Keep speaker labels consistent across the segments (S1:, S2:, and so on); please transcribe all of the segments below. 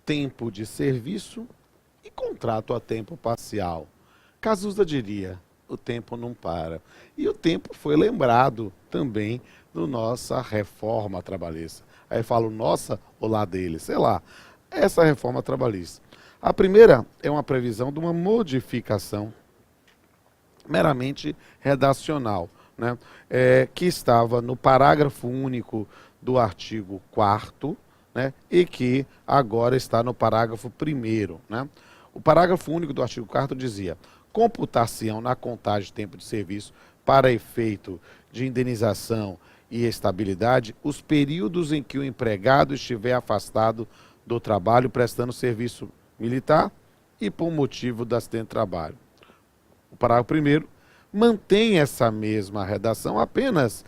S1: tempo de serviço e contrato a tempo parcial. Cazuza diria, o tempo não para. E o tempo foi lembrado também no nossa reforma trabalhista. Aí eu falo nossa ou lá dele, sei lá, essa reforma trabalhista. A primeira é uma previsão de uma modificação meramente redacional, né? Que estava no parágrafo único do artigo 4º, né? E que agora está no parágrafo 1º, né? O parágrafo único do artigo 4º dizia: computar-se-ão na contagem de tempo de serviço para efeito de indenização e estabilidade os períodos em que o empregado estiver afastado do trabalho prestando serviço militar e por motivo de acidente de trabalho. O parágrafo primeiro mantém essa mesma redação, apenas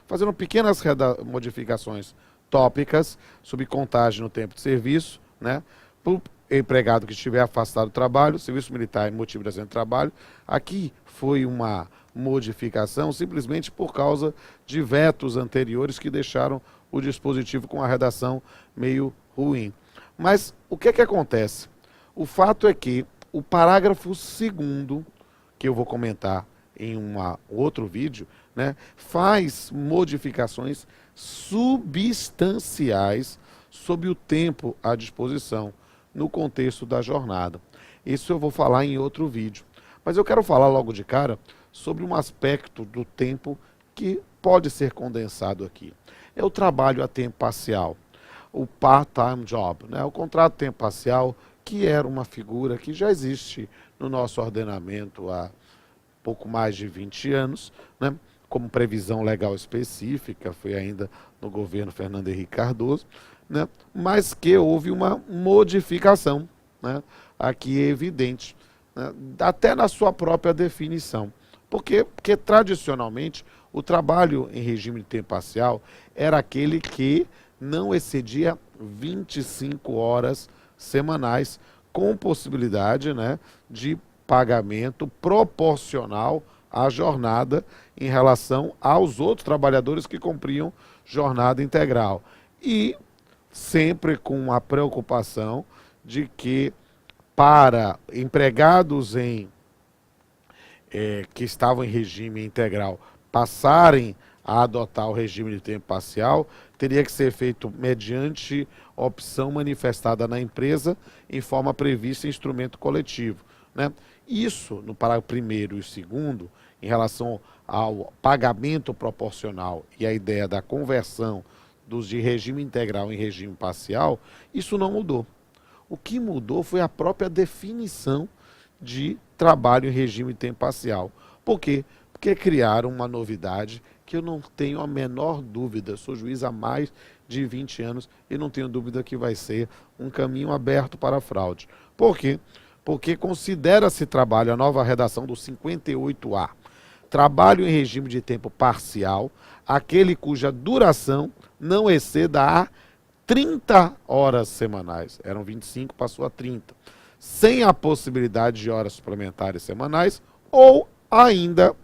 S1: fazendo pequenas modificações tópicas sobre contagem no tempo de serviço, né? Por empregado que estiver afastado do trabalho, serviço militar e motivo de acidente de trabalho. Aqui foi uma modificação simplesmente por causa de vetos anteriores que deixaram o dispositivo com a redação meio ruim. Mas o que é que acontece? O fato é que o parágrafo 2º, que eu vou comentar em outro vídeo, né, faz modificações substanciais sobre o tempo à disposição no contexto da jornada. Isso eu vou falar em outro vídeo. Mas eu quero falar logo de cara sobre um aspecto do tempo que pode ser condensado aqui. É o trabalho a tempo parcial, o part-time job, né? O contrato a tempo parcial, que era uma figura que já existe no nosso ordenamento há pouco mais de 20 anos, né? Como previsão legal específica, foi ainda no governo Fernando Henrique Cardoso, né? Mas que houve uma modificação, né? Aqui é evidente, né? Até na sua própria definição. Porque tradicionalmente o trabalho em regime de tempo parcial era aquele que não excedia 25 horas semanais, com possibilidade, né, de pagamento proporcional à jornada em relação aos outros trabalhadores que cumpriam jornada integral. E sempre com a preocupação de que para empregados que estavam em regime integral passarem a adotar o regime de tempo parcial, teria que ser feito mediante opção manifestada na empresa em forma prevista em instrumento coletivo, né? Isso, no parágrafo 1º e 2º, em relação ao pagamento proporcional e a ideia da conversão dos de regime integral em regime parcial, isso não mudou. O que mudou foi a própria definição de trabalho em regime de tempo parcial. Por quê? Porque criaram uma novidade que eu não tenho a menor dúvida, sou juiz há mais de 20 anos e não tenho dúvida que vai ser um caminho aberto para a fraude. Por quê? Porque considera-se trabalho, a nova redação do 58A, trabalho em regime de tempo parcial, aquele cuja duração não exceda a 30 horas semanais. Eram 25, passou a 30. Sem a possibilidade de horas suplementares semanais, ou ainda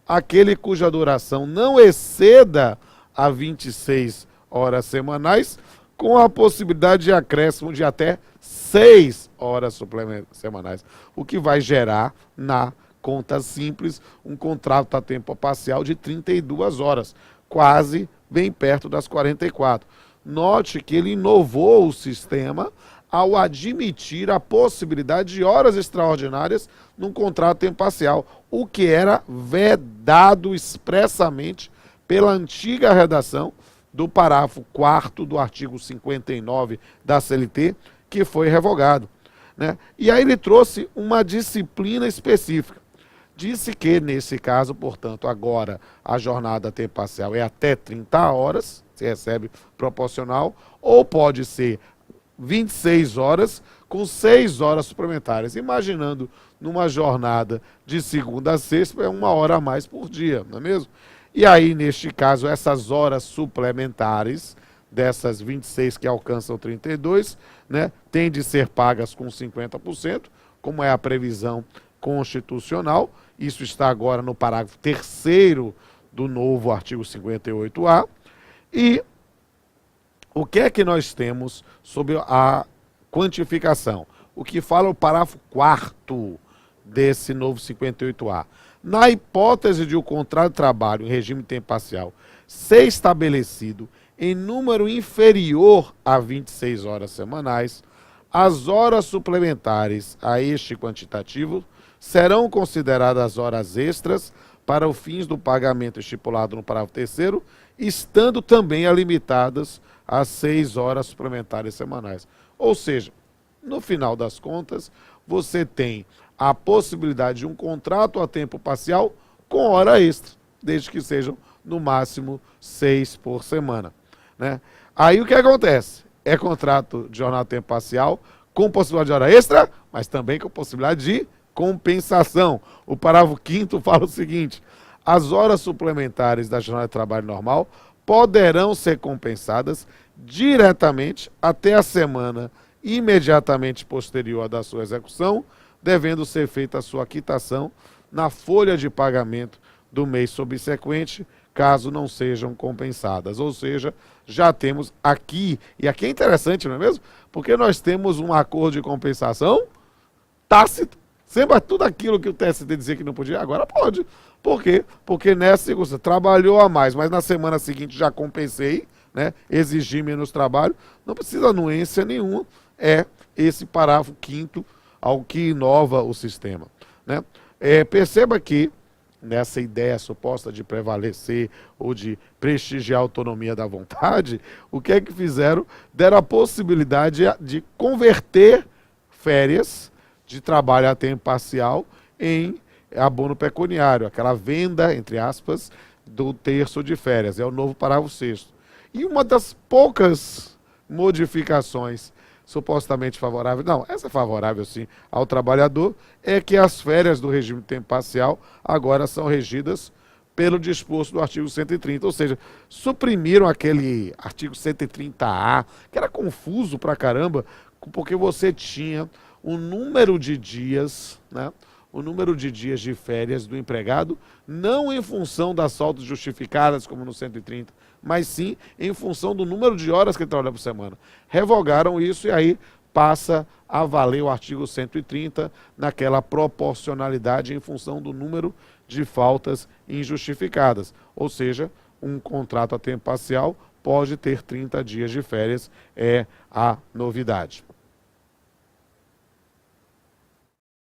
S1: aquele cuja duração não exceda a 26 horas semanais, com a possibilidade de acréscimo de até 6 horas semanais, o que vai gerar, na conta simples, um contrato a tempo parcial de 32 horas, quase bem perto das 44. Note que ele inovou o sistema ao admitir a possibilidade de horas extraordinárias num contrato a tempo parcial, o que era vedado expressamente pela antiga redação do parágrafo 4º do artigo 59 da CLT, que foi revogado, né? E aí ele trouxe uma disciplina específica. Disse que, nesse caso, portanto, agora a jornada a tempo parcial é até 30 horas, se recebe proporcional, ou pode ser 26 horas com 6 horas suplementares. Imaginando numa jornada de segunda a sexta, é 1 hora a mais por dia, não é mesmo? E aí, neste caso, essas horas suplementares, dessas 26 que alcançam 32, né, têm de ser pagas com 50%, como é a previsão constitucional. Isso está agora no parágrafo 3º do novo artigo 58A. E o que é que nós temos sobre a quantificação. O que fala o parágrafo 4º desse novo 58A. Na hipótese de o contrato de trabalho em regime de tempo parcial ser estabelecido em número inferior a 26 horas semanais, as horas suplementares a este quantitativo serão consideradas horas extras para os fins do pagamento estipulado no parágrafo 3º, estando também limitadas a 6 horas suplementares semanais. Ou seja, no final das contas, você tem a possibilidade de um contrato a tempo parcial com hora extra, desde que sejam no máximo 6 por semana, né? Aí o que acontece? É contrato de jornada a tempo parcial com possibilidade de hora extra, mas também com possibilidade de compensação. O parágrafo 5º fala o seguinte: as horas suplementares da jornada de trabalho normal poderão ser compensadas diretamente até a semana imediatamente posterior à da sua execução, devendo ser feita a sua quitação na folha de pagamento do mês subsequente, caso não sejam compensadas. Ou seja, já temos aqui, e aqui é interessante, não é mesmo? Porque nós temos um acordo de compensação tácito. Sempre tudo aquilo que o TST dizia que não podia, agora pode. Por quê? Porque nessa circunstância, trabalhou a mais, mas na semana seguinte já compensei, né? Exigi menos trabalho, não precisa anuência nenhuma. É esse parágrafo 5º ao que inova o sistema, né? Perceba que nessa ideia suposta de prevalecer ou de prestigiar a autonomia da vontade, o que é que fizeram? Deram a possibilidade de converter férias de trabalho a tempo parcial em abono pecuniário, aquela venda, entre aspas, do terço de férias. É o novo parágrafo 6º. E uma das poucas modificações supostamente favorável, não, essa é favorável sim ao trabalhador, é que as férias do regime de tempo parcial agora são regidas pelo disposto do artigo 130, ou seja, suprimiram aquele artigo 130A, que era confuso pra caramba, porque você tinha o número de dias, né, o número de dias de férias do empregado, não em função das faltas justificadas, como no 130, mas sim em função do número de horas que ele trabalha por semana. Revogaram isso e aí passa a valer o artigo 130 naquela proporcionalidade em função do número de faltas injustificadas. Ou seja, um contrato a tempo parcial pode ter 30 dias de férias, é a novidade.